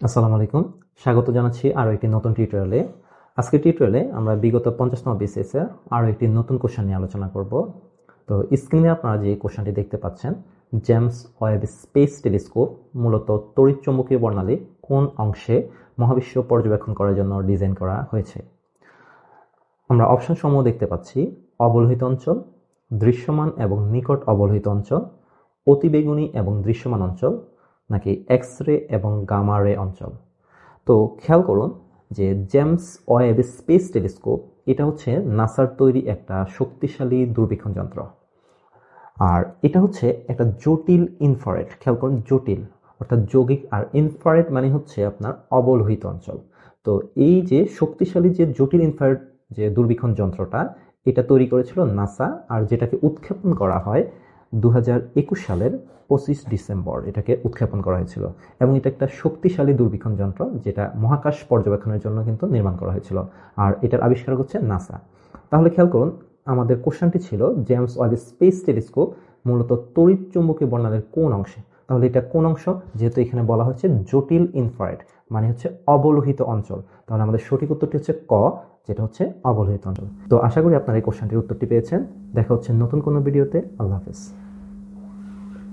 আসসালামু আলাইকুম। স্বাগত জানাচ্ছি আরও একটি নতুন টিউটোরিয়ালে। আজকের টিউটোরিয়ালে আমরা বিগত 50তম বিসিএসের আরও একটি নতুন কোশ্চেন নিয়ে আলোচনা করব। তো স্ক্রিনে আপনারা যে কোশ্চেনটি দেখতে পাচ্ছেন, জেমস ওয়েব স্পেস টেলিস্কোপ মূলত তড়িৎচুম্বকীয় বর্ণালী কোন অংশে মহাবিশ্ব পর্যবেক্ষণ করার জন্য ডিজাইন করা হয়েছে? আমরা অপশন সমূহ দেখতে পাচ্ছি: অবলোহিত অঞ্চল, দৃশ্যমান এবং নিকট অবলোহিত অঞ্চল, অতিবেগুনি এবং দৃশ্যমান অঞ্চল, নাকি এক্স রে এবং গামা রে অঞ্চল। তো খেয়াল করুন যে জেমস ওয়েব স্পেস টেলিস্কোপ এটা হচ্ছে নাসার তৈরি একটা শক্তিশালী দূরবীক্ষণ যন্ত্র। আর এটা হচ্ছে একটা জটিল ইনফ্রারেড, খেয়াল করুন জটিল অর্থাৎ যৌগিক, আর ইনফ্রারেড মানে হচ্ছে আপনার অবলোহিত অঞ্চল। তো এই যে শক্তিশালী যে জটিল ইনফ্রারেড যে দূরবীক্ষণ যন্ত্রটা, এটা তৈরি করেছিল নাসা, আর যেটাকে উৎক্ষেপণ করা হয় 2021 সালের 25 ডিসেম্বর এটাকে উৎক্ষেপণ করা হয়েছিল। এবং এটা একটা শক্তিশালী দূরবীক্ষণ যন্ত্র যেটা মহাকাশ পর্যবেক্ষণের জন্য কিন্তু নির্মাণ করা হয়েছিল, আর এটার আবিষ্কারক হচ্ছে নাসা। তাহলে খেয়াল করুন, আমাদের কোশ্চেনটি ছিল জেমস ওয়েব স্পেস টেলিস্কোপ মূলত তড়িৎ চুম্বকীয় বর্ণালীর কোন অংশে। তাহলে এটা কোন অংশ? যেহেতু এখানে বলা হচ্ছে জটিল ইনফ্রারেড মানে হচ্ছে অবলোহিত অঞ্চল, তাহলে আমাদের সঠিক উত্তরটি হচ্ছে ক, যেটা হচ্ছে অবলোহিত অঞ্চল। তো আশা করি আপনারা এই কোশ্চেনটির উত্তরটি পেয়েছেন। দেখা হচ্ছে নতুন কোনো ভিডিওতে। আল্লাহ হাফেজ।